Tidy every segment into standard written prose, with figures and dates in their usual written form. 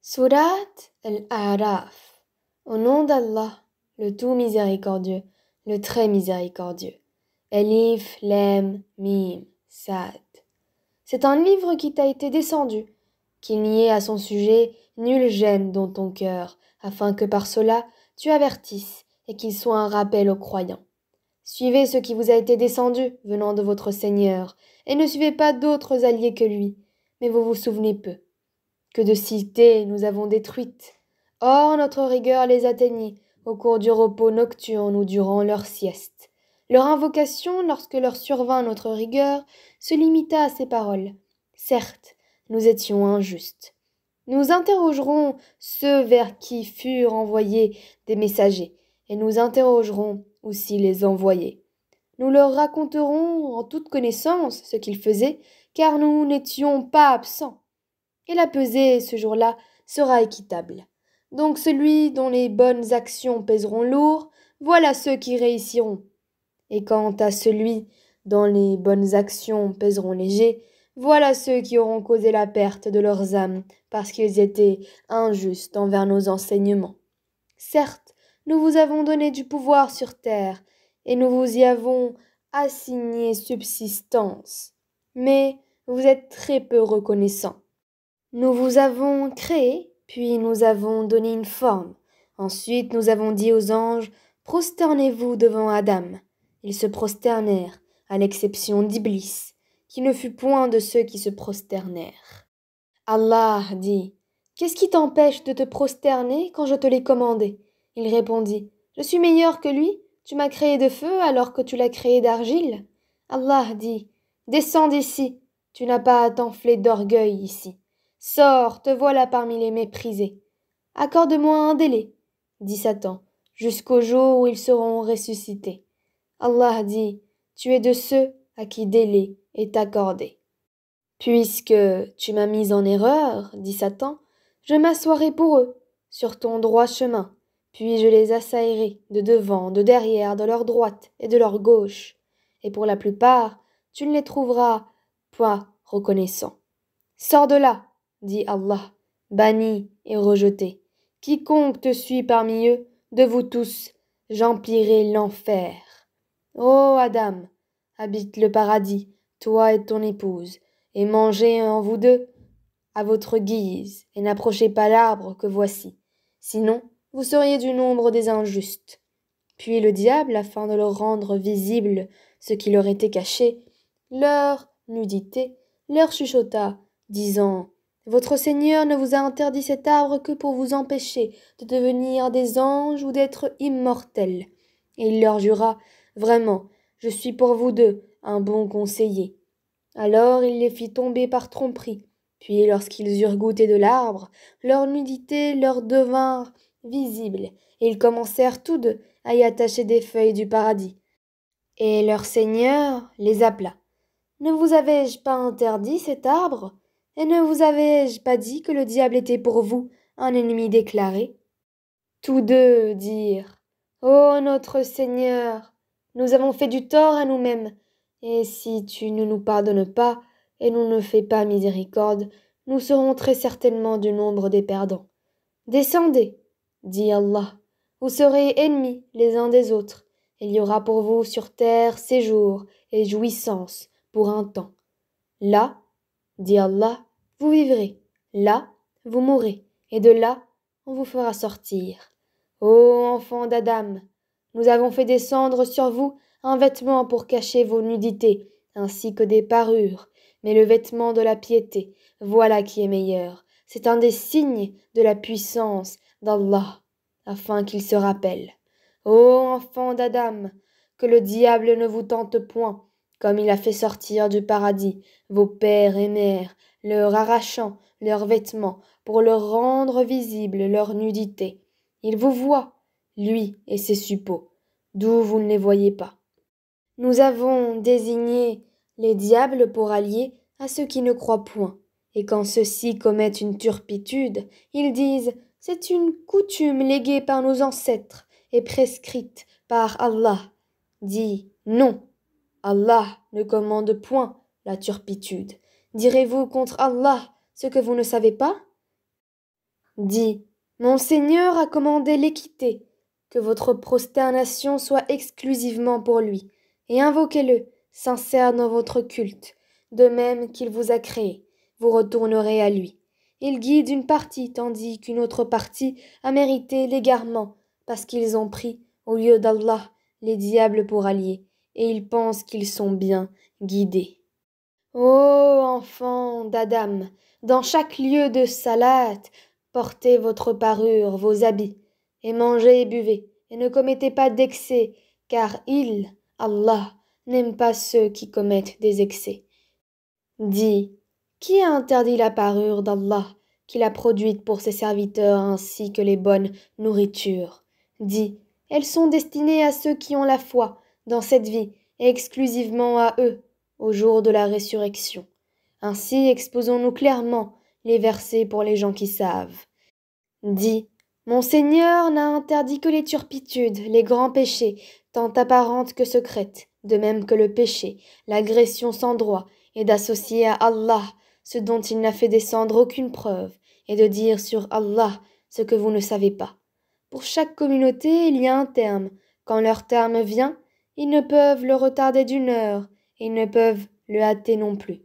Sourate Al-A'raf. Au nom d'Allah, le tout miséricordieux, le très miséricordieux. Elif, Lem, Mim, Sad. C'est un livre qui t'a été descendu, qu'il n'y ait à son sujet nulle gêne dans ton cœur, afin que par cela tu avertisses et qu'il soit un rappel aux croyants. Suivez ce qui vous a été descendu venant de votre Seigneur, et ne suivez pas d'autres alliés que lui, mais vous vous souvenez peu. Que de cités nous avons détruites. Or notre rigueur les atteignit au cours du repos nocturne ou durant leur sieste. Leur invocation, lorsque leur survint notre rigueur, se limita à ces paroles. Certes, nous étions injustes. Nous interrogerons ceux vers qui furent envoyés des messagers, et nous interrogerons aussi les envoyés. Nous leur raconterons en toute connaissance ce qu'ils faisaient, car nous n'étions pas absents. Et la pesée, ce jour-là, sera équitable. Donc celui dont les bonnes actions pèseront lourd, voilà ceux qui réussiront. Et quant à celui dont les bonnes actions pèseront léger, voilà ceux qui auront causé la perte de leurs âmes parce qu'ils étaient injustes envers nos enseignements. Certes, nous vous avons donné du pouvoir sur terre, et nous vous y avons assigné subsistance. Mais vous êtes très peu reconnaissants. Nous vous avons créé, puis nous avons donné une forme. Ensuite nous avons dit aux anges, prosternez-vous devant Adam. Ils se prosternèrent, à l'exception d'Iblis, qui ne fut point de ceux qui se prosternèrent. Allah dit, qu'est-ce qui t'empêche de te prosterner quand je te l'ai commandé? Il répondit, je suis meilleur que lui, tu m'as créé de feu alors que tu l'as créé d'argile. Allah dit, descends d'ici, tu n'as pas à t'enfler d'orgueil ici. Sors, te voilà parmi les méprisés. Accorde-moi un délai, dit Satan, jusqu'au jour où ils seront ressuscités. Allah dit, tu es de ceux à qui délai est accordé. Puisque tu m'as mis en erreur, dit Satan, je m'assoirai pour eux, sur ton droit chemin, puis je les assaillerai de devant, de derrière, de leur droite et de leur gauche, et pour la plupart, tu ne les trouveras pas reconnaissants. Sors de là, dit Allah, banni et rejeté. Quiconque te suit parmi eux, de vous tous, j'emplirai l'enfer. Ô Adam, habite le paradis, toi et ton épouse, et mangez en vous deux à votre guise, et n'approchez pas l'arbre que voici. Sinon, vous seriez du nombre des injustes. Puis le diable, afin de leur rendre visible ce qui leur était caché, leur nudité, leur chuchota, disant « Votre Seigneur ne vous a interdit cet arbre que pour vous empêcher de devenir des anges ou d'être immortels. » Et il leur jura « Vraiment, je suis pour vous deux un bon conseiller. » Alors il les fit tomber par tromperie. Puis lorsqu'ils eurent goûté de l'arbre, leur nudité leur devint visible, et ils commencèrent tous deux à y attacher des feuilles du paradis. Et leur Seigneur les appela. Ne vous avais-je pas interdit cet arbre? Et ne vous avais-je pas dit que le diable était pour vous un ennemi déclaré? Tous deux dirent, Ô notre Seigneur, nous avons fait du tort à nous-mêmes, et si tu ne nous pardonnes pas et nous ne fais pas miséricorde, nous serons très certainement du nombre des perdants. Descendez, dit Allah, vous serez ennemis les uns des autres. Il y aura pour vous sur terre séjour et jouissance pour un temps. Là, dit Allah, vous vivrez. Là, vous mourrez. Et de là, on vous fera sortir. Ô enfants d'Adam, nous avons fait descendre sur vous un vêtement pour cacher vos nudités, ainsi que des parures. Mais le vêtement de la piété, voilà qui est meilleur. C'est un des signes de la puissance d'Allah, afin qu'il se rappelle. Ô enfants d'Adam, que le diable ne vous tente point, comme il a fait sortir du paradis vos pères et mères, leur arrachant leurs vêtements pour leur rendre visible leur nudité. Il vous voit, lui et ses suppôts, d'où vous ne les voyez pas. Nous avons désigné les diables pour alliés à ceux qui ne croient point, et quand ceux-ci commettent une turpitude, ils disent « C'est une coutume léguée par nos ancêtres et prescrite par Allah. » Dis « Non, Allah ne commande point la turpitude. Direz-vous contre Allah ce que vous ne savez pas? Dis, mon Seigneur a commandé l'équité, que votre prosternation soit exclusivement pour lui, et invoquez-le, sincère dans votre culte, de même qu'il vous a créé, vous retournerez à lui. Il guide une partie tandis qu'une autre partie a mérité l'égarement, parce qu'ils ont pris, au lieu d'Allah, les diables pour alliés, et ils pensent qu'ils sont bien guidés. Ô enfants d'Adam, dans chaque lieu de salat, portez votre parure, vos habits, et mangez et buvez, et ne commettez pas d'excès, car il, Allah, n'aime pas ceux qui commettent des excès. Dis, qui a interdit la parure d'Allah, qu'il a produite pour ses serviteurs ainsi que les bonnes nourritures? Dis, elles sont destinées à ceux qui ont la foi dans cette vie, et exclusivement à eux, au jour de la résurrection. Ainsi exposons-nous clairement les versets pour les gens qui savent. Dis, mon Seigneur n'a interdit que les turpitudes, les grands péchés, tant apparentes que secrètes, de même que le péché, l'agression sans droit, et d'associer à Allah ce dont il n'a fait descendre aucune preuve, et de dire sur Allah ce que vous ne savez pas. Pour chaque communauté, il y a un terme. Quand leur terme vient, ils ne peuvent le retarder d'une heure, et ils ne peuvent le hâter non plus.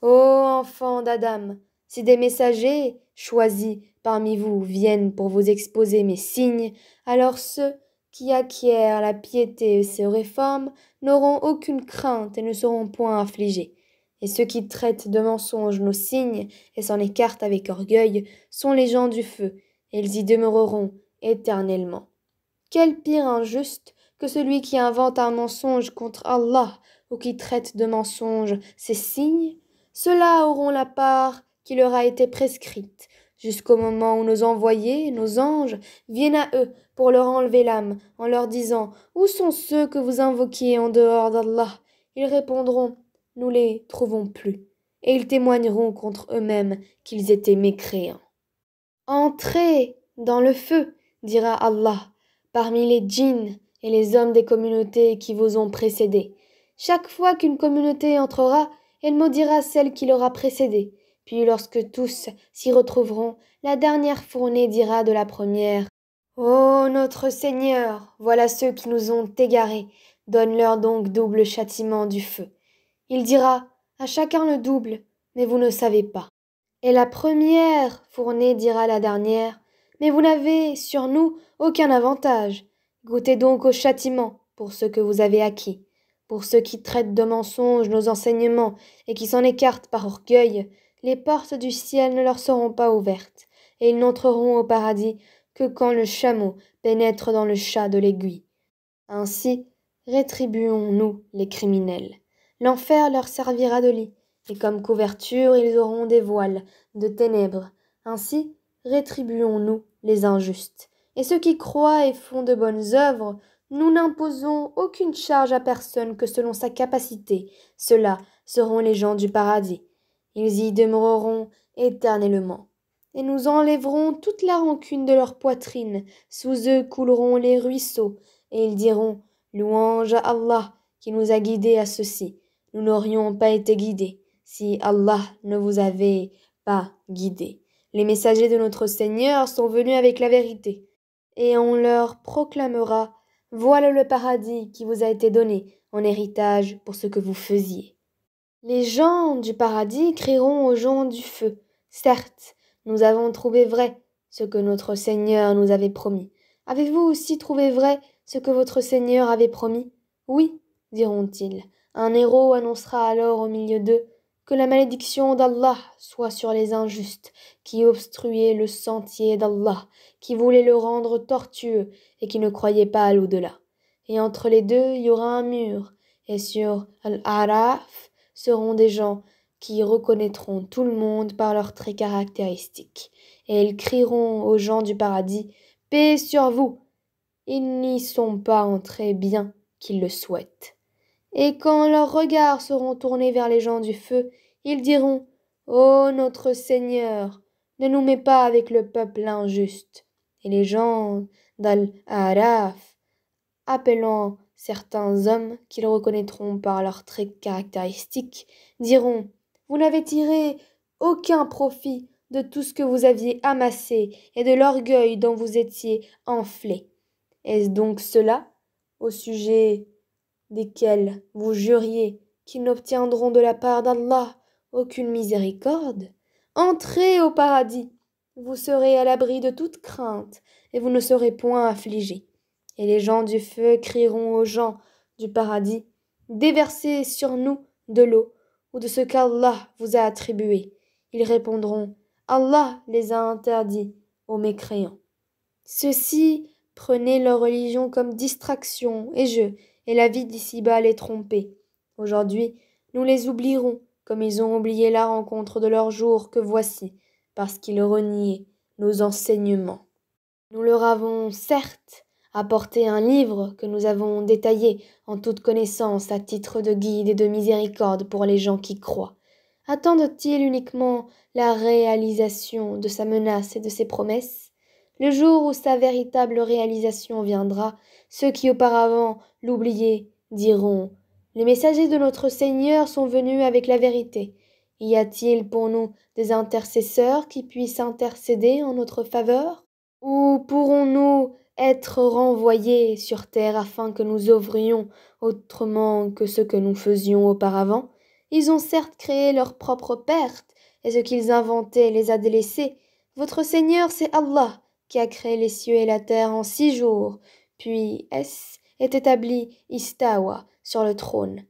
Ô enfants d'Adam, si des messagers choisis parmi vous viennent pour vous exposer mes signes, alors ceux qui acquièrent la piété et se réforment n'auront aucune crainte et ne seront point affligés. Et ceux qui traitent de mensonges nos signes et s'en écartent avec orgueil sont les gens du feu, et ils y demeureront éternellement. Quel pire injuste que celui qui invente un mensonge contre Allah ou qui traite de mensonge ses signes? Ceux-là auront la part qui leur a été prescrite, jusqu'au moment où nos envoyés, nos anges, viennent à eux pour leur enlever l'âme, en leur disant « Où sont ceux que vous invoquiez en dehors d'Allah ?» Ils répondront « Nous les trouvons plus. » Et ils témoigneront contre eux-mêmes qu'ils étaient mécréants. « Entrez dans le feu, dira Allah, parmi les djinns et les hommes des communautés qui vous ont précédés. Chaque fois qu'une communauté entrera, elle maudira celle qui l'aura précédée. Puis lorsque tous s'y retrouveront, la dernière fournée dira de la première « Ô notre Seigneur, voilà ceux qui nous ont égarés, donne-leur donc double châtiment du feu. » Il dira « À chacun le double, mais vous ne savez pas. » Et la première fournée dira à la dernière « Mais vous n'avez sur nous aucun avantage. Goûtez donc au châtiment pour ce que vous avez acquis. Pour ceux qui traitent de mensonges nos enseignements et qui s'en écartent par orgueil, les portes du ciel ne leur seront pas ouvertes, et ils n'entreront au paradis que quand le chameau pénètre dans le chat de l'aiguille. Ainsi, rétribuons-nous les criminels. L'enfer leur servira de lit, et comme couverture ils auront des voiles de ténèbres. Ainsi, rétribuons-nous les injustes. Et ceux qui croient et font de bonnes œuvres, nous n'imposons aucune charge à personne que selon sa capacité. Ceux-là seront les gens du paradis. Ils y demeureront éternellement. Et nous enlèverons toute la rancune de leur poitrine. Sous eux couleront les ruisseaux. Et ils diront, louange à Allah qui nous a guidés à ceci. Nous n'aurions pas été guidés si Allah ne vous avait pas guidés. Les messagers de notre Seigneur sont venus avec la vérité. Et on leur proclamera, voilà le paradis qui vous a été donné en héritage pour ce que vous faisiez. Les gens du paradis crieront aux gens du feu. Certes, nous avons trouvé vrai ce que notre Seigneur nous avait promis. Avez-vous aussi trouvé vrai ce que votre Seigneur avait promis? Oui, diront-ils. Un héros annoncera alors au milieu d'eux que la malédiction d'Allah soit sur les injustes qui obstruaient le sentier d'Allah, qui voulaient le rendre tortueux et qui ne croyaient pas à l'au-delà. Et entre les deux, il y aura un mur, et sur Al-Araf seront des gens qui reconnaîtront tout le monde par leurs traits caractéristiques. Et ils crieront aux gens du paradis « Paix sur vous !» Ils n'y sont pas entrés bien qu'ils le souhaitent. Et quand leurs regards seront tournés vers les gens du feu, ils diront « Ô notre Seigneur, ne nous mets pas avec le peuple injuste. » Et les gens d'Al-Araf, appelant certains hommes qu'ils reconnaîtront par leurs traits caractéristiques, diront « Vous n'avez tiré aucun profit de tout ce que vous aviez amassé et de l'orgueil dont vous étiez enflé. Est-ce donc cela, au sujet desquels vous juriez qu'ils n'obtiendront de la part d'Allah aucune miséricorde? Entrez au paradis, vous serez à l'abri de toute crainte, et vous ne serez point affligés. Et les gens du feu crieront aux gens du paradis, déversez sur nous de l'eau, ou de ce qu'Allah vous a attribué. Ils répondront, Allah les a interdits aux mécréants. Ceux-ci prenaient leur religion comme distraction et jeu, et la vie d'ici-bas les trompait. Aujourd'hui, nous les oublierons, comme ils ont oublié la rencontre de leur jour que voici, parce qu'ils reniaient nos enseignements. Nous leur avons, certes, apporté un livre que nous avons détaillé en toute connaissance à titre de guide et de miséricorde pour les gens qui croient. Attendent-ils uniquement la réalisation de sa menace et de ses promesses? Le jour où sa véritable réalisation viendra, ceux qui auparavant l'oubliaient diront « Les messagers de notre Seigneur sont venus avec la vérité. Y a-t-il pour nous des intercesseurs qui puissent intercéder en notre faveur? Ou pourrons-nous être renvoyés sur terre afin que nous œuvrions autrement que ce que nous faisions auparavant? Ils ont certes créé leur propre perte, et ce qu'ils inventaient les a délaissés. Votre Seigneur, c'est Allah, qui a créé les cieux et la terre en 6 jours, puis est établi istawa sur le trône.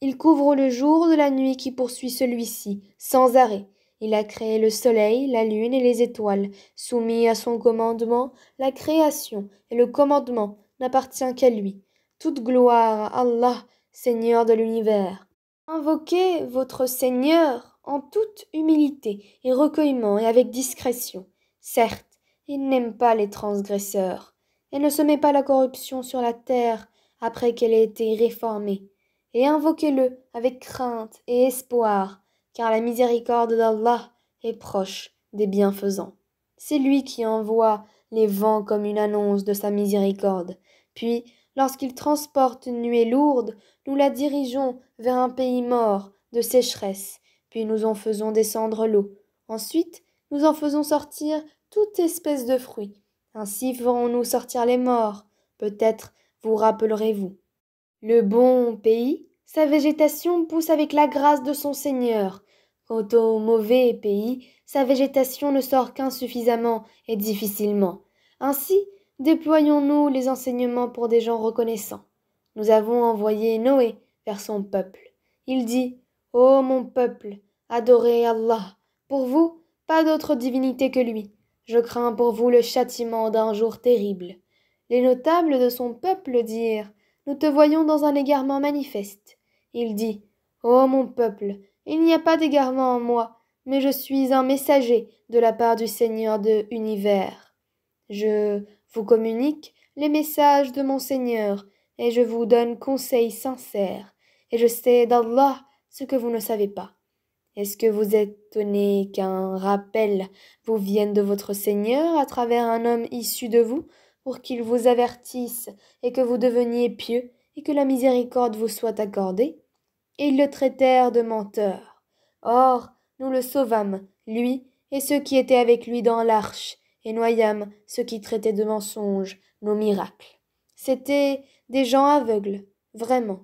Il couvre le jour de la nuit qui poursuit celui-ci, sans arrêt. Il a créé le soleil, la lune et les étoiles. Soumis à son commandement, la création et le commandement n'appartient qu'à lui. Toute gloire à Allah, Seigneur de l'univers. Invoquez votre Seigneur en toute humilité et recueillement et avec discrétion. Certes, il n'aime pas les transgresseurs, et ne se met pas la corruption sur la terre après qu'elle ait été réformée. Et invoquez-le avec crainte et espoir, car la miséricorde d'Allah est proche des bienfaisants. C'est lui qui envoie les vents comme une annonce de sa miséricorde. Puis, lorsqu'il transporte une nuée lourde, nous la dirigeons vers un pays mort de sécheresse, puis nous en faisons descendre l'eau. Ensuite, nous en faisons sortir toute espèce de fruits. Ainsi ferons-nous sortir les morts. Peut-être vous rappellerez-vous. Le bon pays, sa végétation pousse avec la grâce de son Seigneur. Quant au mauvais pays, sa végétation ne sort qu'insuffisamment et difficilement. Ainsi, déployons-nous les enseignements pour des gens reconnaissants. Nous avons envoyé Noé vers son peuple. Il dit, « Ô mon peuple, adorez Allah. Pour vous, pas d'autre divinité que lui. Je crains pour vous le châtiment d'un jour terrible. » Les notables de son peuple dirent, « Nous te voyons dans un égarement manifeste. » Il dit, « Ô mon peuple, il n'y a pas d'égarement en moi, mais je suis un messager de la part du Seigneur de l'univers. Je vous communique les messages de mon Seigneur, et je vous donne conseil sincère, et je sais d'Allah ce que vous ne savez pas. Est-ce que vous êtes étonné qu'un rappel vous vienne de votre Seigneur à travers un homme issu de vous, pour qu'il vous avertisse et que vous deveniez pieux et que la miséricorde vous soit accordée? Et ils le traitèrent de menteur. Or, nous le sauvâmes, lui et ceux qui étaient avec lui dans l'arche, et noyâmes ceux qui traitaient de mensonges nos miracles. C'étaient des gens aveugles, vraiment.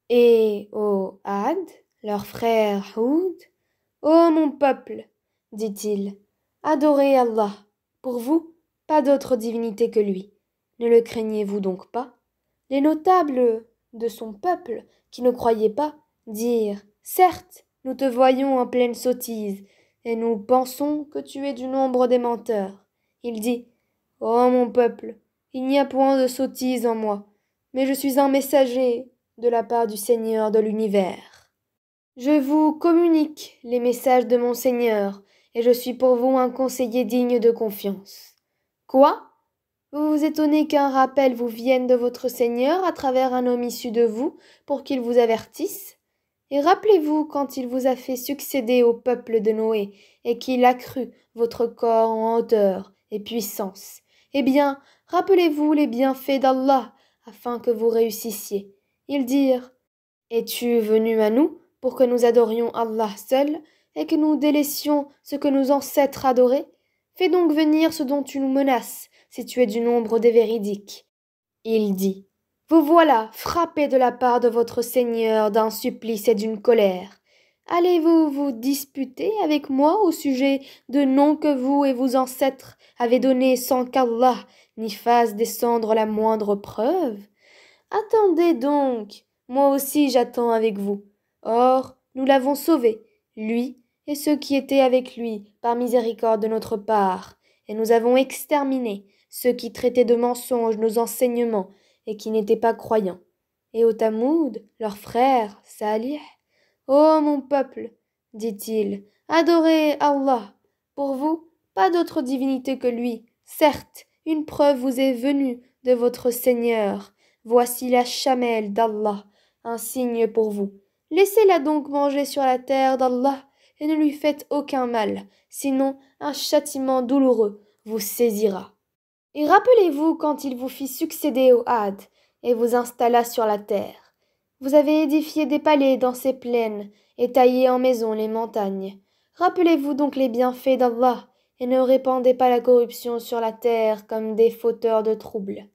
Et ô Had, leur frère Houd, « Ô mon peuple, dit-il, adorez Allah. Pour vous, pas d'autre divinité que lui. Ne le craignez-vous donc pas? » Les notables de son peuple, qui ne croyaient pas, dirent, « Certes, nous te voyons en pleine sottise, et nous pensons que tu es du nombre des menteurs. » Il dit, « Ô mon peuple, il n'y a point de sottise en moi, mais je suis un messager de la part du Seigneur de l'univers. Je vous communique les messages de mon Seigneur, et je suis pour vous un conseiller digne de confiance. » Quoi? Vous vous étonnez qu'un rappel vous vienne de votre Seigneur à travers un homme issu de vous pour qu'il vous avertisse? Et rappelez-vous quand il vous a fait succéder au peuple de Noé et qu'il accrut votre corps en hauteur et puissance. Eh bien, rappelez-vous les bienfaits d'Allah afin que vous réussissiez. Ils dirent, « Es-tu venu à nous pour que nous adorions Allah seul et que nous délaissions ce que nos ancêtres adoraient? Fais donc venir ce dont tu nous menaces, si tu es du nombre des véridiques. Il dit, vous voilà frappés de la part de votre Seigneur d'un supplice et d'une colère. Allez-vous vous disputer avec moi au sujet de noms que vous et vos ancêtres avez donnés sans qu'Allah n'y fasse descendre la moindre preuve? Attendez donc, moi aussi j'attends avec vous. Or, nous l'avons sauvé, lui et ceux qui étaient avec lui, par miséricorde de notre part, et nous avons exterminé ceux qui traitaient de mensonges nos enseignements et qui n'étaient pas croyants. Et au Tamoud, leur frère, Salih, ô mon peuple, dit-il, adorez Allah. Pour vous, pas d'autre divinité que lui. Certes, une preuve vous est venue de votre Seigneur. Voici la chamelle d'Allah, un signe pour vous. Laissez-la donc manger sur la terre d'Allah et ne lui faites aucun mal, sinon un châtiment douloureux vous saisira. Et rappelez-vous quand il vous fit succéder au Had et vous installa sur la terre. Vous avez édifié des palais dans ces plaines et taillé en maisons les montagnes. Rappelez-vous donc les bienfaits d'Allah et ne répandez pas la corruption sur la terre comme des fauteurs de troubles.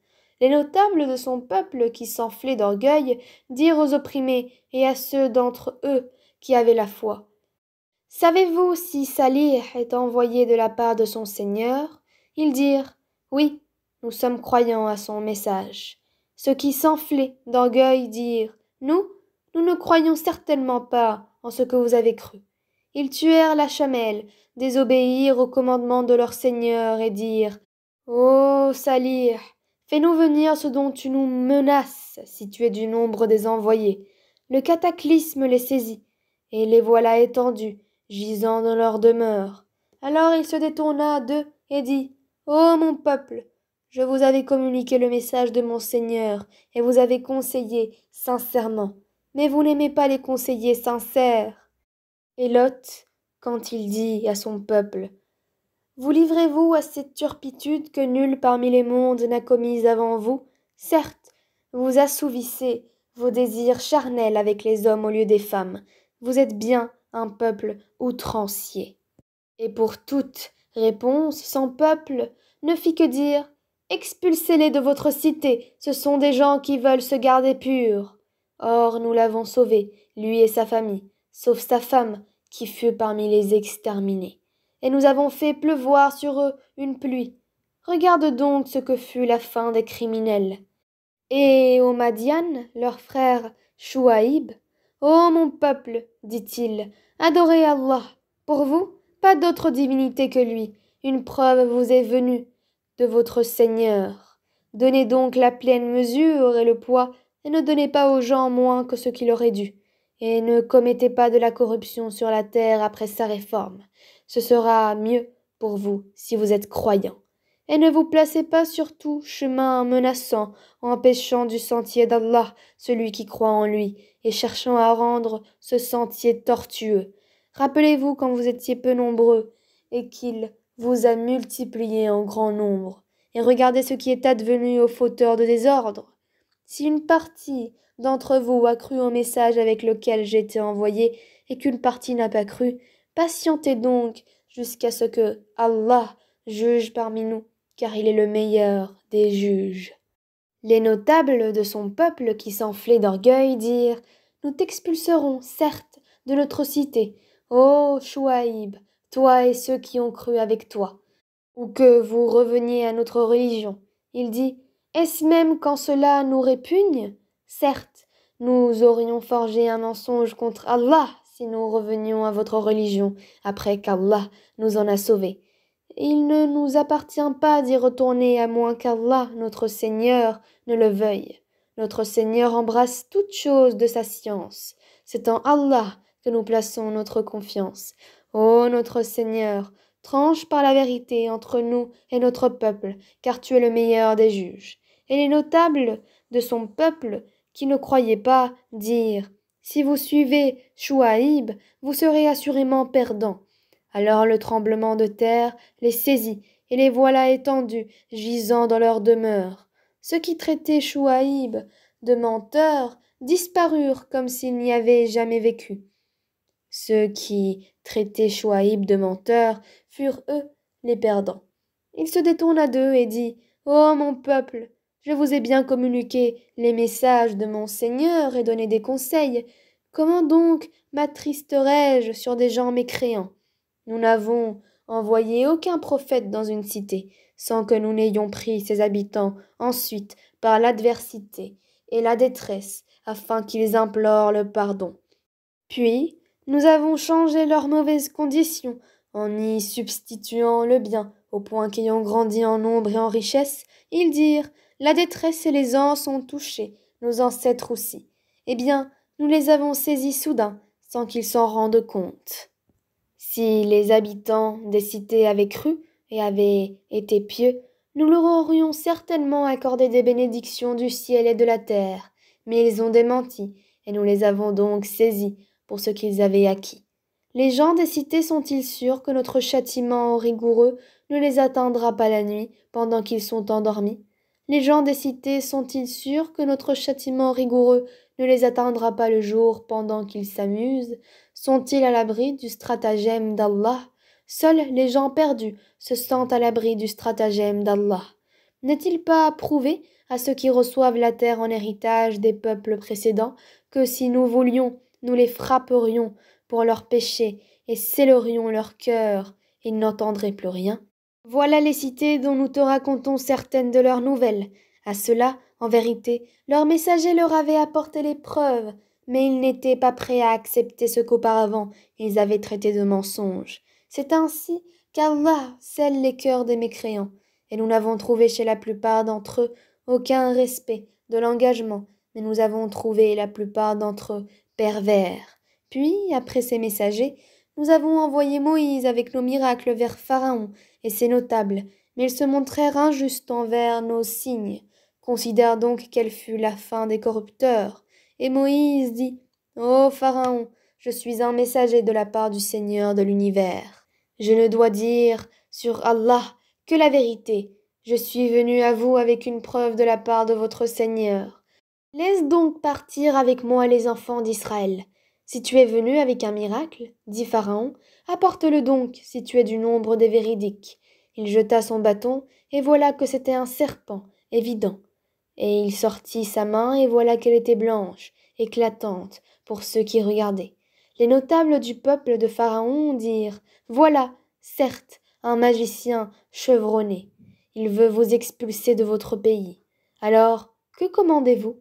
Les notables de son peuple qui s'enflaient d'orgueil dirent aux opprimés et à ceux d'entre eux qui avaient la foi. Savez-vous si Salih est envoyé de la part de son Seigneur? Ils dirent, oui, nous sommes croyants à son message. Ceux qui s'enflaient d'orgueil dirent, nous ne croyons certainement pas en ce que vous avez cru. Ils tuèrent la chamelle, désobéirent au commandement de leur Seigneur et dirent, ô Salih, fais-nous venir ce dont tu nous menaces, si tu es du nombre des envoyés. Le cataclysme les saisit, et les voilà étendus, gisant dans leur demeure. Alors il se détourna d'eux et dit, ô mon peuple, je vous avais communiqué le message de mon Seigneur, et vous avez conseillé sincèrement, mais vous n'aimez pas les conseillers sincères. Et Lot, quand il dit à son peuple, vous livrez-vous à cette turpitude que nul parmi les mondes n'a commise avant vous? Certes, vous assouvissez vos désirs charnels avec les hommes au lieu des femmes. Vous êtes bien un peuple outrancier. Et pour toute réponse, son peuple ne fit que dire « Expulsez-les de votre cité, ce sont des gens qui veulent se garder purs. » Or nous l'avons sauvé, lui et sa famille, sauf sa femme, qui fut parmi les exterminés. Et nous avons fait pleuvoir sur eux une pluie. Regarde donc ce que fut la fin des criminels. Et aux Madian, leur frère Chouaïb, ô mon peuple, dit-il, adorez Allah. Pour vous, pas d'autre divinité que lui. Une preuve vous est venue de votre Seigneur. Donnez donc la pleine mesure et le poids, et ne donnez pas aux gens moins que ce qui leur est dû. Et ne commettez pas de la corruption sur la terre après sa réforme. Ce sera mieux pour vous si vous êtes croyants. Et ne vous placez pas sur tout chemin menaçant, empêchant du sentier d'Allah celui qui croit en lui, et cherchant à rendre ce sentier tortueux. Rappelez-vous quand vous étiez peu nombreux, et qu'il vous a multipliés en grand nombre, et regardez ce qui est advenu aux fauteurs de désordre. Si une partie d'entre vous a cru au message avec lequel j'ai été envoyé, et qu'une partie n'a pas cru, patientez donc jusqu'à ce que Allah juge parmi nous, car il est le meilleur des juges. Les notables de son peuple qui s'enflaient d'orgueil dirent « Nous t'expulserons, certes, de notre cité, ô Chouaïb, toi et ceux qui ont cru avec toi, ou que vous reveniez à notre religion. » Il dit « Est-ce même quand cela nous répugne? Certes, nous aurions forgé un mensonge contre Allah si nous revenions à votre religion, après qu'Allah nous en a sauvés. Il ne nous appartient pas d'y retourner à moins qu'Allah, notre Seigneur, ne le veuille. Notre Seigneur embrasse toutes choses de sa science. C'est en Allah que nous plaçons notre confiance. Ô notre Seigneur, tranche par la vérité entre nous et notre peuple, car tu es le meilleur des juges. Et les notables de son peuple, qui ne croyaient pas, dirent « Si vous suivez Chouaïb, vous serez assurément perdants. » Alors le tremblement de terre les saisit, et les voilà étendus, gisant dans leur demeure. Ceux qui traitaient Chouaïb de menteur disparurent comme s'il n'y avait jamais vécu. Ceux qui traitaient Chouaïb de menteur furent, eux, les perdants. Il se détourna d'eux et dit « Ô mon peuple, je vous ai bien communiqué les messages de mon Seigneur et donné des conseils. Comment donc m'attristerais-je sur des gens mécréants? Nous n'avons envoyé aucun prophète dans une cité, sans que nous n'ayons pris ses habitants ensuite par l'adversité et la détresse, afin qu'ils implorent le pardon. Puis, nous avons changé leurs mauvaises conditions, en y substituant le bien, au point qu'ayant grandi en nombre et en richesse, ils dirent « La détresse et les ans sont touchés, nos ancêtres aussi. Eh bien, nous les avons saisis soudain, sans qu'ils s'en rendent compte. » Si les habitants des cités avaient cru et avaient été pieux, nous leur aurions certainement accordé des bénédictions du ciel et de la terre, mais ils ont démenti, et nous les avons donc saisis pour ce qu'ils avaient acquis. Les gens des cités sont-ils sûrs que notre châtiment rigoureux ne les atteindra pas la nuit pendant qu'ils sont endormis? Les gens des cités sont-ils sûrs que notre châtiment rigoureux ne les atteindra pas le jour pendant qu'ils s'amusent? Sont-ils à l'abri du stratagème d'Allah? Seuls les gens perdus se sentent à l'abri du stratagème d'Allah. N'est-il pas prouvé à ceux qui reçoivent la terre en héritage des peuples précédents que si nous voulions, nous les frapperions pour leurs péchés et scellerions leur cœur, ils n'entendraient plus rien? Voilà les cités dont nous te racontons certaines de leurs nouvelles. À cela, en vérité, leurs messagers leur avaient apporté les preuves, mais ils n'étaient pas prêts à accepter ce qu'auparavant ils avaient traité de mensonge. C'est ainsi qu'Allah scelle les cœurs des mécréants, et nous n'avons trouvé chez la plupart d'entre eux aucun respect de l'engagement, mais nous avons trouvé la plupart d'entre eux pervers. Puis, après ces messagers, nous avons envoyé Moïse avec nos miracles vers Pharaon et ses notables, mais ils se montrèrent injustes envers nos signes. Considère donc quelle fut la fin des corrupteurs. Et Moïse dit, Ô Pharaon, je suis un messager de la part du Seigneur de l'univers. Je ne dois dire sur Allah que la vérité. Je suis venu à vous avec une preuve de la part de votre Seigneur. Laisse donc partir avec moi les enfants d'Israël. Si tu es venu avec un miracle, dit Pharaon, apporte-le donc si tu es du nombre des véridiques. Il jeta son bâton, et voilà que c'était un serpent, évident. Et il sortit sa main, et voilà qu'elle était blanche, éclatante, pour ceux qui regardaient. Les notables du peuple de Pharaon dirent, voilà, certes, un magicien chevronné. Il veut vous expulser de votre pays. Alors, que commandez-vous?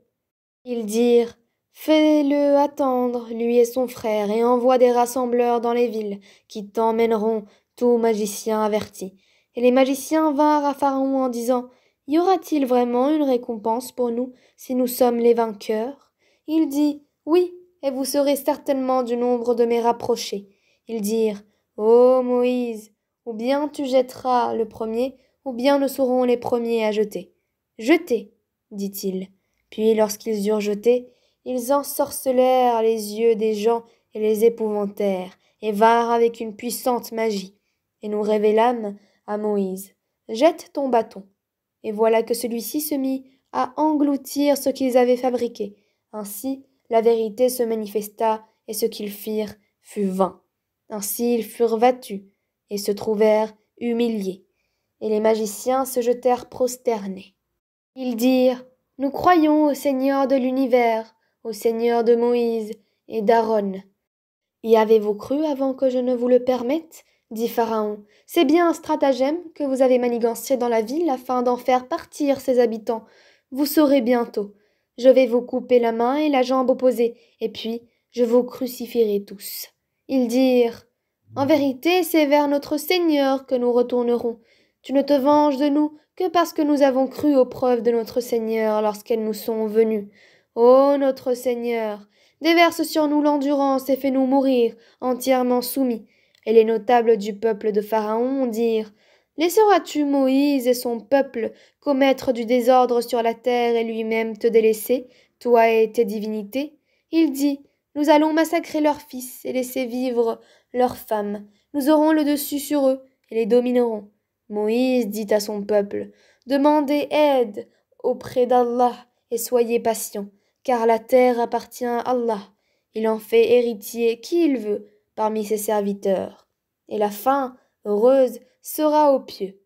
Ils dirent, fais-le attendre, lui et son frère, et envoie des rassembleurs dans les villes, qui t'emmèneront tout magicien averti. Et les magiciens vinrent à Pharaon en disant, y aura-t-il vraiment une récompense pour nous, si nous sommes les vainqueurs? Il dit, oui, et vous serez certainement du nombre de mes rapprochés. Ils dirent, ô Moïse, ou bien tu jetteras le premier, ou bien nous serons les premiers à jeter. Jetez, dit-il. Puis, lorsqu'ils eurent jeté, ils ensorcelèrent les yeux des gens et les épouvantèrent, et vinrent avec une puissante magie. Et nous révélâmes à Moïse, jette ton bâton. Et voilà que celui-ci se mit à engloutir ce qu'ils avaient fabriqué. Ainsi, la vérité se manifesta, et ce qu'ils firent fut vain. Ainsi, ils furent vêtus, et se trouvèrent humiliés. Et les magiciens se jetèrent prosternés. Ils dirent, nous croyons au Seigneur de l'univers, au Seigneur de Moïse et d'Aaron. Y avez-vous cru avant que je ne vous le permette? Dit Pharaon. C'est bien un stratagème que vous avez manigancé dans la ville afin d'en faire partir ses habitants. Vous saurez bientôt. Je vais vous couper la main et la jambe opposée, et puis je vous crucifierai tous. Ils dirent, en vérité, c'est vers notre Seigneur que nous retournerons. Tu ne te venges de nous que parce que nous avons cru aux preuves de notre Seigneur lorsqu'elles nous sont venues. Ô notre Seigneur, déverse sur nous l'endurance et fais-nous mourir entièrement soumis. Et les notables du peuple de Pharaon dirent, laisseras-tu Moïse et son peuple commettre du désordre sur la terre et lui-même te délaisser, toi et tes divinités? Il dit, nous allons massacrer leurs fils et laisser vivre leurs femmes. Nous aurons le dessus sur eux et les dominerons. Moïse dit à son peuple, demandez aide auprès d'Allah et soyez patients, car la terre appartient à Allah. Il en fait héritier qui il veut, parmi ses serviteurs. Et la fin, heureuse, sera aux pieux.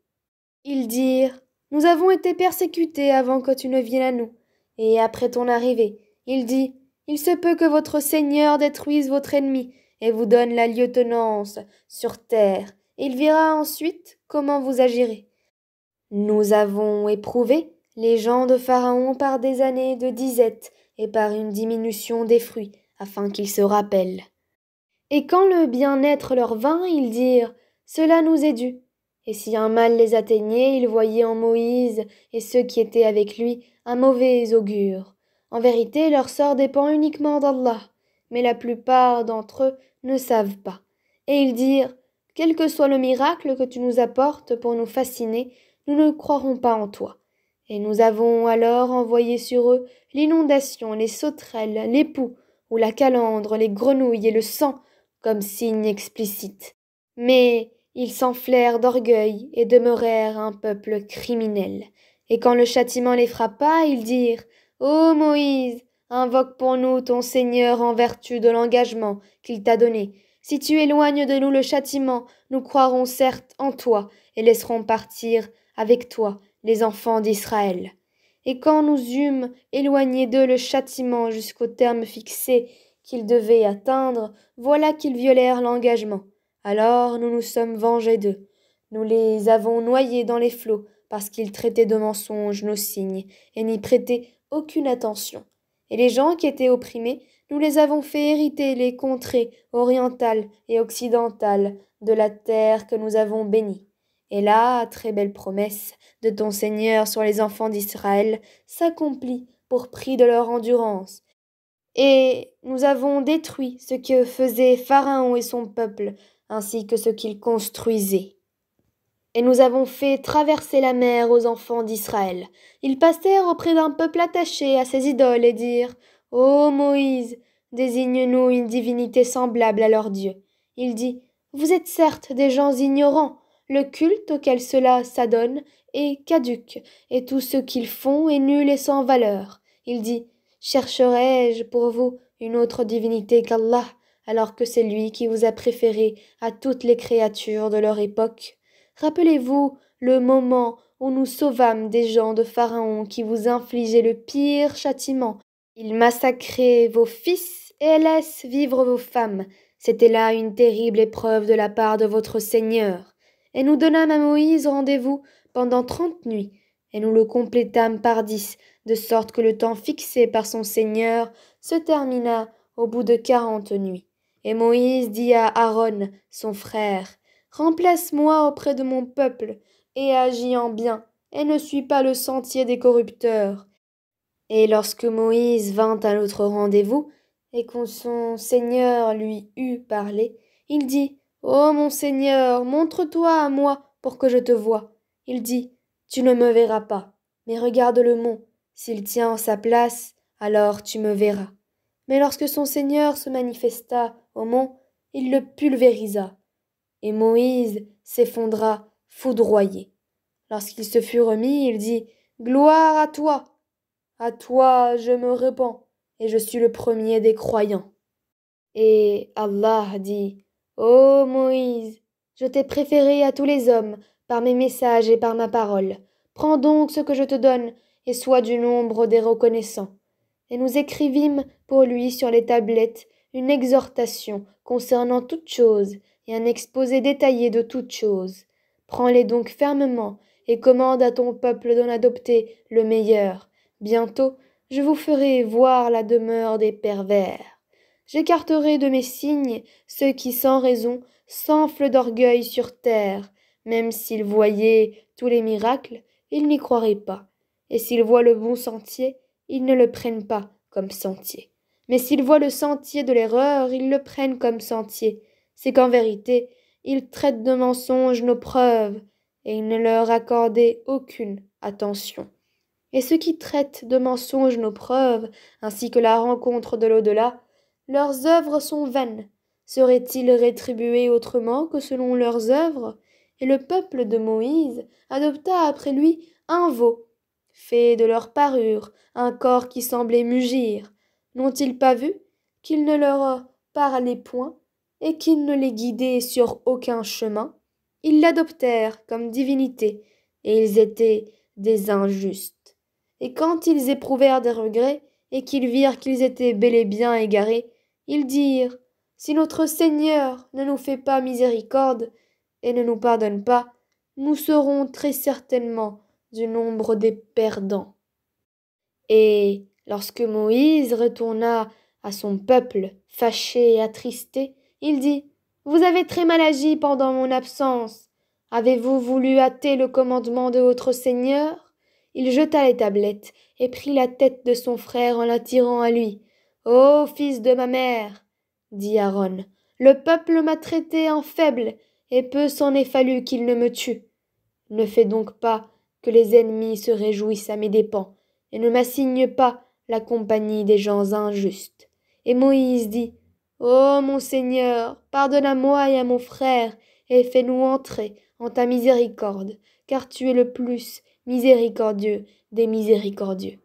Ils dirent, nous avons été persécutés avant que tu ne viennes à nous. Et après ton arrivée, il dit, il se peut que votre Seigneur détruise votre ennemi et vous donne la lieutenance sur terre. Il verra ensuite comment vous agirez. Nous avons éprouvé les gens de Pharaon par des années de disette et par une diminution des fruits, afin qu'ils se rappellent. Et quand le bien-être leur vint, ils dirent, cela nous est dû. Et si un mal les atteignait, ils voyaient en Moïse et ceux qui étaient avec lui un mauvais augure. En vérité, leur sort dépend uniquement d'Allah, mais la plupart d'entre eux ne savent pas. Et ils dirent, quel que soit le miracle que tu nous apportes pour nous fasciner, nous ne croirons pas en toi. Et nous avons alors envoyé sur eux l'inondation, les sauterelles, les poux, ou la calandre, les grenouilles et le sang, comme signe explicite. Mais ils s'enflèrent d'orgueil et demeurèrent un peuple criminel. Et quand le châtiment les frappa, ils dirent, ô Moïse, invoque pour nous ton Seigneur en vertu de l'engagement qu'il t'a donné. Si tu éloignes de nous le châtiment, nous croirons certes en toi et laisserons partir avec toi les enfants d'Israël. Et quand nous eûmes éloigné d'eux le châtiment jusqu'au terme fixé qu'ils devaient atteindre, voilà qu'ils violèrent l'engagement. Alors nous nous sommes vengés d'eux. Nous les avons noyés dans les flots, parce qu'ils traitaient de mensonges nos signes, et n'y prêtaient aucune attention. Et les gens qui étaient opprimés, nous les avons fait hériter les contrées orientales et occidentales de la terre que nous avons bénie. Et là, très belle promesse de ton Seigneur sur les enfants d'Israël s'accomplit pour prix de leur endurance. Et nous avons détruit ce que faisait Pharaon et son peuple, ainsi que ce qu'il construisait. Et nous avons fait traverser la mer aux enfants d'Israël. Ils passèrent auprès d'un peuple attaché à ses idoles et dirent, ô Moïse, désigne-nous une divinité semblable à leur Dieu. Il dit, vous êtes certes des gens ignorants, le culte auquel cela s'adonne est caduc, et tout ce qu'ils font est nul et sans valeur. Il dit, chercherai-je pour vous une autre divinité qu'Allah, alors que c'est lui qui vous a préféré à toutes les créatures de leur époque? Rappelez-vous le moment où nous sauvâmes des gens de Pharaon qui vous infligeaient le pire châtiment. Ils massacraient vos fils et laissent vivre vos femmes. C'était là une terrible épreuve de la part de votre Seigneur. Et nous donnâmes à Moïse rendez-vous pendant 30 nuits, et nous le complétâmes par 10, de sorte que le temps fixé par son Seigneur se termina au bout de 40 nuits. Et Moïse dit à Aaron, son frère, remplace-moi auprès de mon peuple, et agis en bien, et ne suis pas le sentier des corrupteurs. Et lorsque Moïse vint à l'autre rendez-vous, et que son Seigneur lui eut parlé, il dit, ô mon Seigneur, montre-toi à moi pour que je te voie. Il dit, tu ne me verras pas, mais regarde le mont, s'il tient en sa place, alors tu me verras. Mais lorsque son Seigneur se manifesta au mont, il le pulvérisa. Et Moïse s'effondra foudroyé. Lorsqu'il se fut remis, il dit, gloire à toi je me répands, et je suis le premier des croyants. Et Allah dit, ô Moïse, je t'ai préféré à tous les hommes par mes messages et par ma parole. Prends donc ce que je te donne, et sois du nombre des reconnaissants. Et nous écrivîmes pour lui sur les tablettes une exhortation concernant toutes choses, et un exposé détaillé de toutes choses. Prends-les donc fermement, et commande à ton peuple d'en adopter le meilleur. Bientôt, je vous ferai voir la demeure des pervers. J'écarterai de mes signes ceux qui, sans raison, s'enflent d'orgueil sur terre. Même s'ils voyaient tous les miracles, ils n'y croiraient pas. Et s'ils voient le bon sentier, ils ne le prennent pas comme sentier. Mais s'ils voient le sentier de l'erreur, ils le prennent comme sentier. C'est qu'en vérité, ils traitent de mensonges nos preuves, et ils ne leur accordaient aucune attention. Et ceux qui traitent de mensonges nos preuves, ainsi que la rencontre de l'au-delà, leurs œuvres sont vaines. Seraient-ils rétribués autrement que selon leurs œuvres? Et le peuple de Moïse adopta après lui un veau, fait de leur parure, un corps qui semblait mugir. N'ont-ils pas vu qu'il ne leur parlait point, et qu'il ne les guidait sur aucun chemin, ils l'adoptèrent comme divinité, et ils étaient des injustes. Et quand ils éprouvèrent des regrets, et qu'ils virent qu'ils étaient bel et bien égarés, ils dirent, si notre Seigneur ne nous fait pas miséricorde et ne nous pardonne pas, nous serons très certainement du nombre des perdants. Et lorsque Moïse retourna à son peuple, fâché et attristé, il dit, vous avez très mal agi pendant mon absence. Avez-vous voulu hâter le commandement de votre Seigneur? Il jeta les tablettes et prit la tête de son frère en la tirant à lui. Ô fils de ma mère, dit Aaron, le peuple m'a traité en faible, et peu s'en est fallu qu'il ne me tue. Ne fais donc pas que les ennemis se réjouissent à mes dépens, et ne m'assigne pas la compagnie des gens injustes. Et Moïse dit, ô mon Seigneur, pardonne à moi et à mon frère, et fais-nous entrer en ta miséricorde, car tu es le plus miséricordieux des miséricordieux.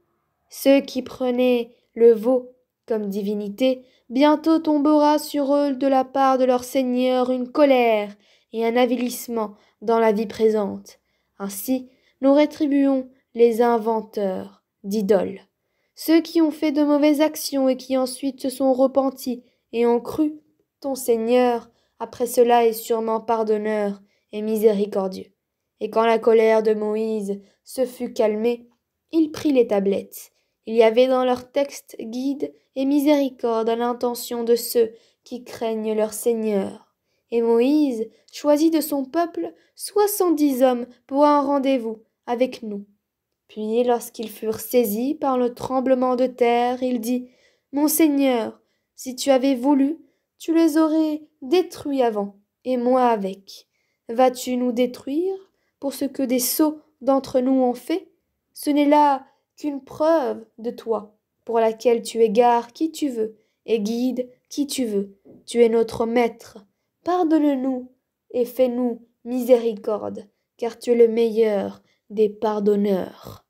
Ceux qui prenaient le veau comme divinité, bientôt tombera sur eux de la part de leur Seigneur une colère et un avilissement dans la vie présente. Ainsi, nous rétribuons les inventeurs d'idoles, ceux qui ont fait de mauvaises actions et qui ensuite se sont repentis et ont cru. Ton Seigneur, après cela, est sûrement pardonneur et miséricordieux. Et quand la colère de Moïse se fut calmée, il prit les tablettes. Il y avait dans leur texte guide et miséricorde à l'intention de ceux qui craignent leur Seigneur. Et Moïse choisit de son peuple 70 hommes pour un rendez-vous avec nous. Puis, lorsqu'ils furent saisis par le tremblement de terre, il dit, Mon Seigneur, si tu avais voulu, tu les aurais détruits avant, et moi avec. Vas-tu nous détruire pour ce que des sots d'entre nous ont fait? Ce n'est là qu'une preuve de toi, pour laquelle tu égares qui tu veux, et guides qui tu veux. Tu es notre maître. Pardonne-nous et fais-nous miséricorde, car tu es le meilleur des pardonneurs.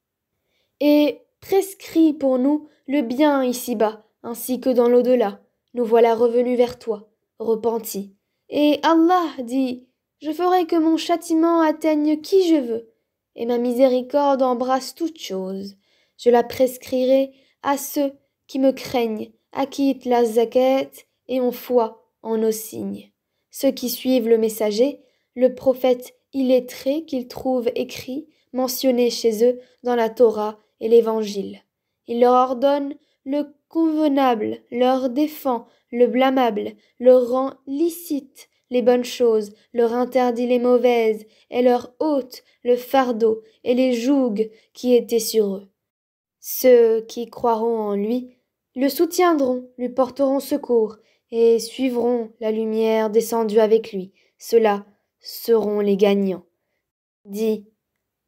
Et prescris pour nous le bien ici-bas, ainsi que dans l'au-delà. Nous voilà revenus vers toi, repentis. Et Allah dit, je ferai que mon châtiment atteigne qui je veux, et ma miséricorde embrasse toute chose. Je la prescrirai à ceux qui me craignent, acquittent la zakat et ont foi en nos signes. Ceux qui suivent le messager, le prophète illettré qu'ils trouvent écrit, mentionné chez eux dans la Torah et l'Évangile. Il leur ordonne le convenable, leur défend le blâmable, leur rend licite les bonnes choses, leur interdit les mauvaises, et leur ôte le fardeau et les jougs qui étaient sur eux. Ceux qui croiront en lui le soutiendront, lui porteront secours, et suivront la lumière descendue avec lui. Ceux-là seront les gagnants. Dis,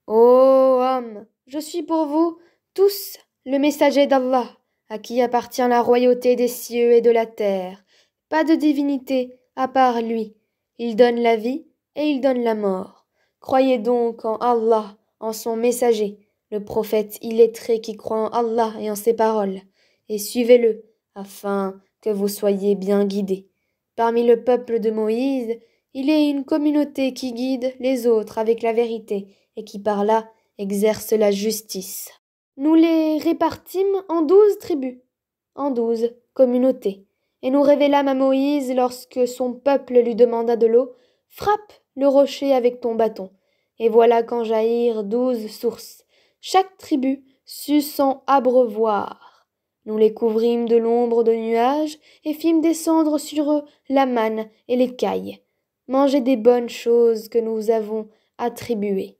ô hommes, je suis pour vous tous le messager d'Allah, à qui appartient la royauté des cieux et de la terre. Pas de divinité à part lui. Il donne la vie et il donne la mort. Croyez donc en Allah, en son messager, le prophète illettré qui croit en Allah et en ses paroles, et suivez-le, afin que vous soyez bien guidés. Parmi le peuple de Moïse, il est une communauté qui guide les autres avec la vérité, et qui par là exerce la justice. Nous les répartîmes en 12 tribus, en 12 communautés, et nous révélâmes à Moïse lorsque son peuple lui demanda de l'eau, frappe le rocher avec ton bâton, et voilà qu'en jaillirent 12 sources. Chaque tribu sut son abreuvoir. Nous les couvrîmes de l'ombre de nuages et fîmes descendre sur eux la manne et l'écaille. Mangez des bonnes choses que nous avons attribuées.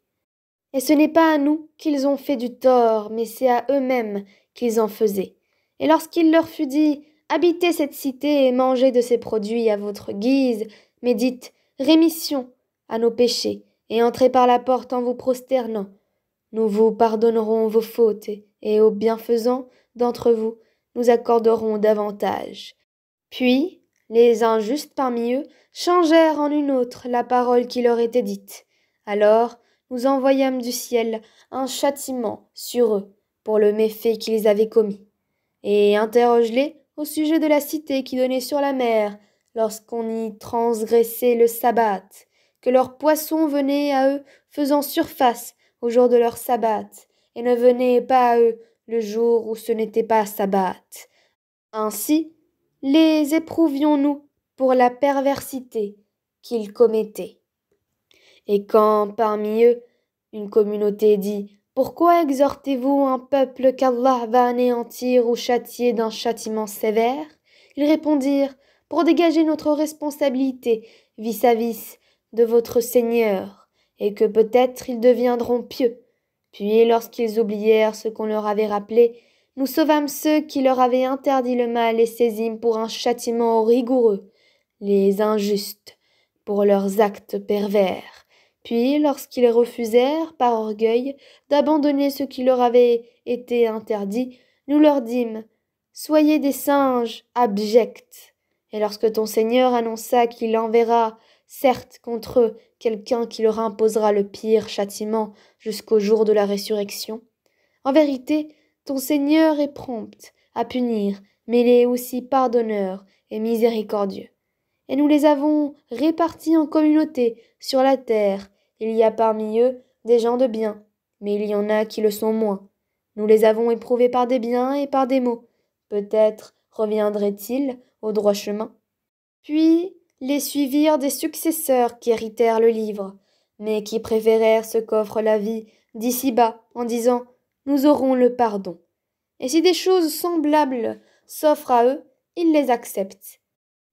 Et ce n'est pas à nous qu'ils ont fait du tort, mais c'est à eux-mêmes qu'ils en faisaient. Et lorsqu'il leur fut dit, habitez cette cité et mangez de ses produits à votre guise, mais dites, rémission à nos péchés, et entrez par la porte en vous prosternant. Nous vous pardonnerons vos fautes, et aux bienfaisants d'entre vous, nous accorderons davantage. Puis, les injustes parmi eux changèrent en une autre la parole qui leur était dite. Alors, nous envoyâmes du ciel un châtiment sur eux pour le méfait qu'ils avaient commis. Et interroge-les au sujet de la cité qui donnait sur la mer, lorsqu'on y transgressait le sabbat, que leurs poissons venaient à eux faisant surface au jour de leur sabbat, et ne venaient pas à eux le jour où ce n'était pas sabbat. Ainsi, les éprouvions-nous pour la perversité qu'ils commettaient. Et quand parmi eux une communauté dit « Pourquoi exhortez-vous un peuple qu'Allah va anéantir ou châtier d'un châtiment sévère ?» Ils répondirent « Pour dégager notre responsabilité vis-à-vis de votre Seigneur, et que peut-être ils deviendront pieux. » Puis, lorsqu'ils oublièrent ce qu'on leur avait rappelé, nous sauvâmes ceux qui leur avaient interdit le mal et saisîmes pour un châtiment rigoureux les injustes pour leurs actes pervers. Puis, lorsqu'ils refusèrent, par orgueil, d'abandonner ce qui leur avait été interdit, nous leur dîmes « Soyez des singes abjects. » Et lorsque ton Seigneur annonça qu'il enverra, certes contre eux, quelqu'un qui leur imposera le pire châtiment jusqu'au jour de la résurrection, en vérité, ton Seigneur est prompt à punir, mais il est aussi pardonneur et miséricordieux. Et nous les avons répartis en communautés sur la terre. Il y a parmi eux des gens de bien, mais il y en a qui le sont moins. Nous les avons éprouvés par des biens et par des maux. Peut-être reviendraient-ils au droit chemin. Puis les suivirent des successeurs qui héritèrent le livre, mais qui préférèrent ce qu'offre la vie d'ici-bas en disant « Nous aurons le pardon ». Et si des choses semblables s'offrent à eux, ils les acceptent.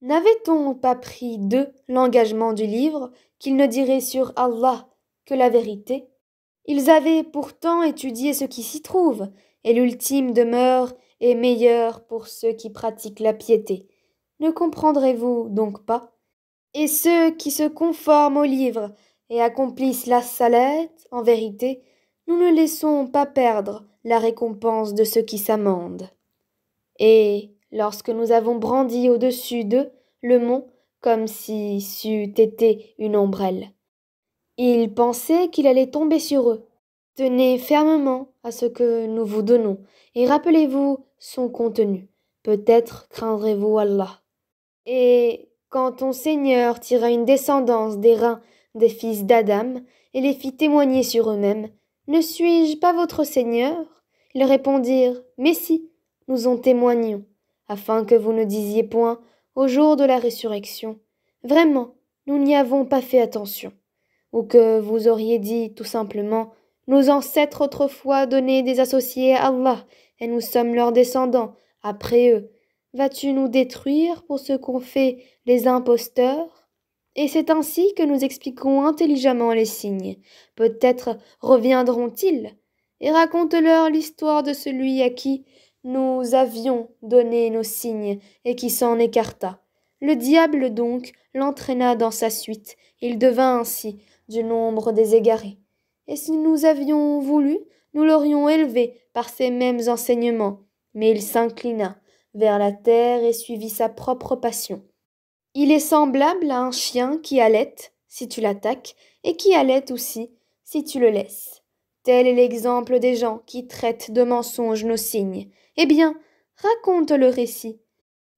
N'avait-on pas pris d'eux l'engagement du livre qu'ils ne diraient sur Allah que la vérité? Ils avaient pourtant étudié ce qui s'y trouve, et l'ultime demeure est meilleure pour ceux qui pratiquent la piété. Ne comprendrez-vous donc pas? Et ceux qui se conforment au livre et accomplissent la salette, en vérité, nous ne laissons pas perdre la récompense de ceux qui s'amendent. Et lorsque nous avons brandi au-dessus d'eux le mont comme si c'eût été une ombrelle, ils pensaient qu'il allait tomber sur eux. Tenez fermement à ce que nous vous donnons et rappelez-vous son contenu. Peut-être craindrez-vous Allah. Et quand ton Seigneur tira une descendance des reins des fils d'Adam et les fit témoigner sur eux-mêmes, ne suis-je pas votre Seigneur? Ils répondirent, mais si, nous en témoignons, afin que vous ne disiez point au jour de la résurrection, vraiment, nous n'y avons pas fait attention, ou que vous auriez dit tout simplement, nos ancêtres autrefois donnaient des associés à Allah, et nous sommes leurs descendants, après eux. Vas-tu nous détruire pour ce qu'ont fait les imposteurs? Et c'est ainsi que nous expliquons intelligemment les signes. Peut-être reviendront-ils, et raconte-leur l'histoire de celui à qui nous avions donné nos signes et qui s'en écarta. Le diable donc l'entraîna dans sa suite, il devint ainsi du nombre des égarés. Et si nous avions voulu, nous l'aurions élevé par ces mêmes enseignements, mais il s'inclina vers la terre et suivit sa propre passion. Il est semblable à un chien qui halète si tu l'attaques et qui halète aussi si tu le laisses. Tel est l'exemple des gens qui traitent de mensonges nos signes. Eh bien, raconte le récit.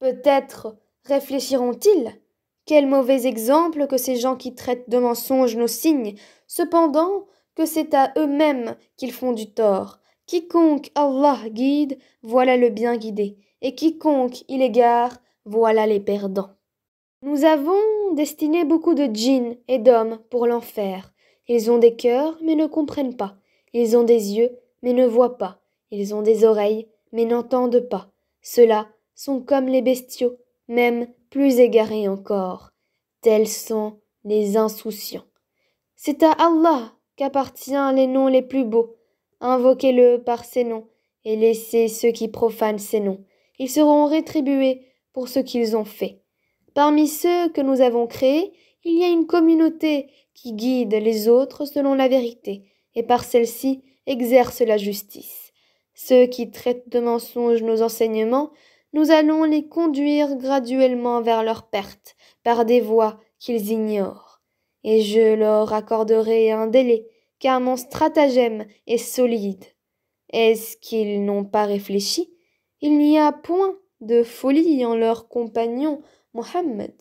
Peut-être réfléchiront-ils? Quel mauvais exemple que ces gens qui traitent de mensonges nos signes, cependant que c'est à eux-mêmes qu'ils font du tort. Quiconque Allah guide, voilà le bien guidé, et quiconque il égare, voilà les perdants. Nous avons destiné beaucoup de djinns et d'hommes pour l'enfer. Ils ont des cœurs, mais ne comprennent pas. Ils ont des yeux, mais ne voient pas. Ils ont des oreilles, mais n'entendent pas. Ceux-là sont comme les bestiaux, même plus égarés encore. Tels sont les insouciants. C'est à Allah qu'appartiennent les noms les plus beaux. Invoquez-le par ces noms, et laissez ceux qui profanent ces noms. Ils seront rétribués pour ce qu'ils ont fait. Parmi ceux que nous avons créés, il y a une communauté qui guide les autres selon la vérité, et par celle-ci exerce la justice. Ceux qui traitent de mensonges nos enseignements, nous allons les conduire graduellement vers leur perte, par des voies qu'ils ignorent. Et je leur accorderai un délai, car mon stratagème est solide. Est-ce qu'ils n'ont pas réfléchi? Il n'y a point de folie en leurs compagnons Mohammed,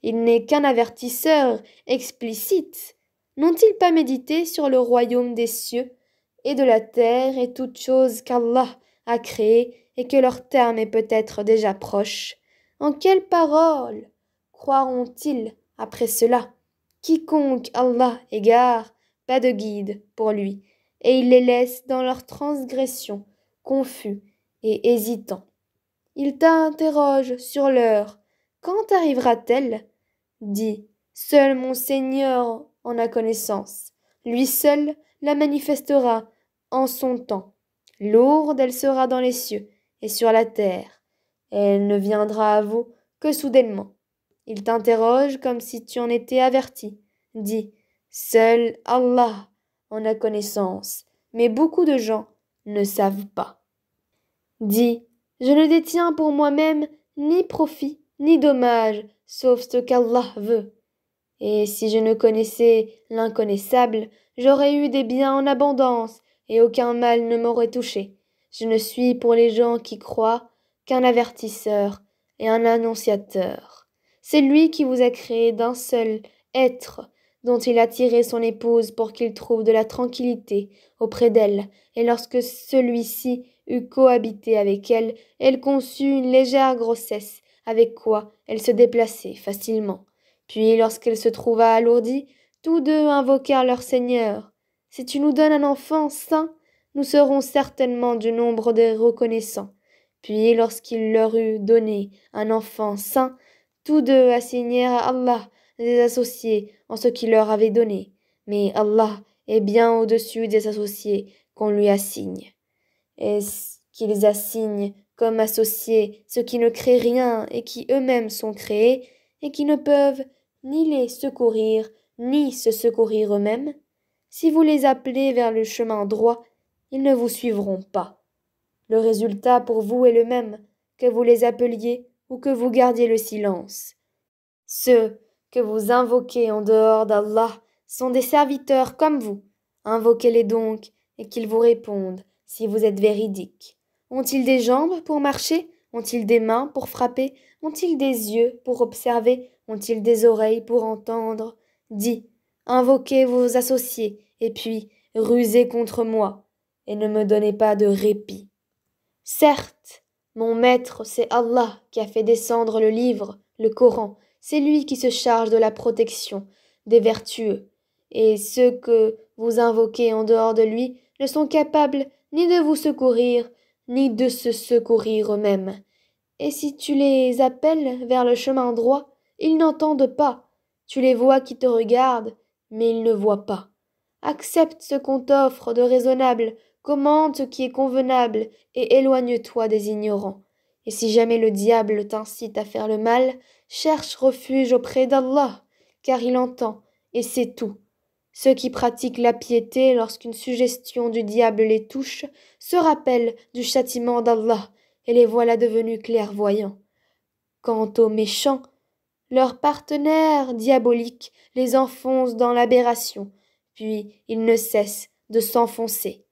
il n'est qu'un avertisseur explicite. N'ont-ils pas médité sur le royaume des cieux et de la terre et toutes choses qu'Allah a créées et que leur terme est peut-être déjà proche? En quelles paroles croiront-ils après cela? Quiconque Allah égare, pas de guide pour lui, et il les laisse dans leur transgression, confus et hésitants. Il t'interroge sur l'heure. Quand arrivera-t-elle? Dis, seul mon Seigneur en a connaissance. Lui seul la manifestera en son temps. Lourde elle sera dans les cieux et sur la terre. Elle ne viendra à vous que soudainement. Il t'interroge comme si tu en étais averti. Dis, seul Allah en a connaissance, mais beaucoup de gens ne savent pas. Dis, je ne détiens pour moi-même ni profit ni dommage, sauf ce qu'Allah veut. Et si je ne connaissais l'inconnaissable, j'aurais eu des biens en abondance, et aucun mal ne m'aurait touché. Je ne suis pour les gens qui croient qu'un avertisseur et un annonciateur. C'est lui qui vous a créé d'un seul être, dont il a tiré son épouse pour qu'il trouve de la tranquillité auprès d'elle, et lorsque celui-ci eut cohabité avec elle, elle conçut une légère grossesse, avec quoi elle se déplaçait facilement. Puis, lorsqu'elle se trouva alourdie, tous deux invoquèrent leur Seigneur. Si tu nous donnes un enfant saint, nous serons certainement du nombre des reconnaissants. Puis, lorsqu'il leur eut donné un enfant saint, tous deux assignèrent à Allah des associés en ce qu'il leur avait donné. Mais Allah est bien au-dessus des associés qu'on lui assigne. Est-ce qu'ils assignent comme associés ceux qui ne créent rien et qui eux-mêmes sont créés et qui ne peuvent ni les secourir, ni se secourir eux-mêmes? Si vous les appelez vers le chemin droit, ils ne vous suivront pas. Le résultat pour vous est le même, que vous les appeliez ou que vous gardiez le silence. Ceux que vous invoquez en dehors d'Allah sont des serviteurs comme vous. Invoquez-les donc et qu'ils vous répondent si vous êtes véridiques. Ont-ils des jambes pour marcher? Ont-ils des mains pour frapper? Ont-ils des yeux pour observer? Ont-ils des oreilles pour entendre? Dis, invoquez vos associés, et puis rusez contre moi, et ne me donnez pas de répit. Certes, mon maître, c'est Allah qui a fait descendre le livre, le Coran, c'est lui qui se charge de la protection des vertueux, et ceux que vous invoquez en dehors de lui ne sont capables ni de vous secourir, ni de se secourir eux-mêmes. Et si tu les appelles vers le chemin droit, ils n'entendent pas. Tu les vois qui te regardent, mais ils ne voient pas. Accepte ce qu'on t'offre de raisonnable, commande ce qui est convenable, et éloigne-toi des ignorants. Et si jamais le diable t'incite à faire le mal, cherche refuge auprès d'Allah, car il entend, et sait tout. Ceux qui pratiquent la piété lorsqu'une suggestion du diable les touche se rappellent du châtiment d'Allah, et les voilà devenus clairvoyants. Quant aux méchants, leurs partenaires diaboliques les enfoncent dans l'aberration, puis ils ne cessent de s'enfoncer.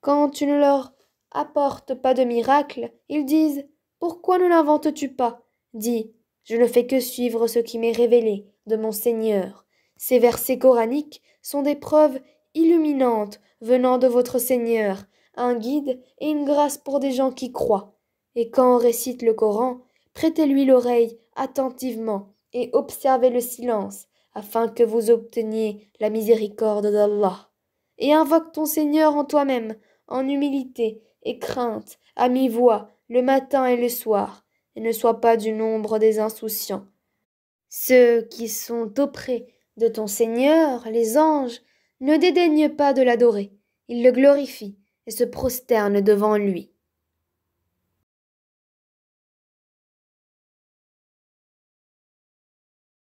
Quand tu ne leur apportes pas de miracle, ils disent « Pourquoi ne l'inventes-tu pas ?» Dis « Je ne fais que suivre ce qui m'est révélé de mon Seigneur. » Ces versets coraniques sont des preuves illuminantes venant de votre Seigneur, un guide et une grâce pour des gens qui croient. Et quand on récite le Coran, prêtez-lui l'oreille attentivement et observez le silence, afin que vous obteniez la miséricorde d'Allah. Et invoque ton Seigneur en toi-même, en humilité et crainte, à mi-voix, le matin et le soir, et ne sois pas du nombre des insouciants. Ceux qui sont auprès de ton Seigneur, les anges, ne dédaignent pas de l'adorer, ils le glorifient et se prosternent devant lui.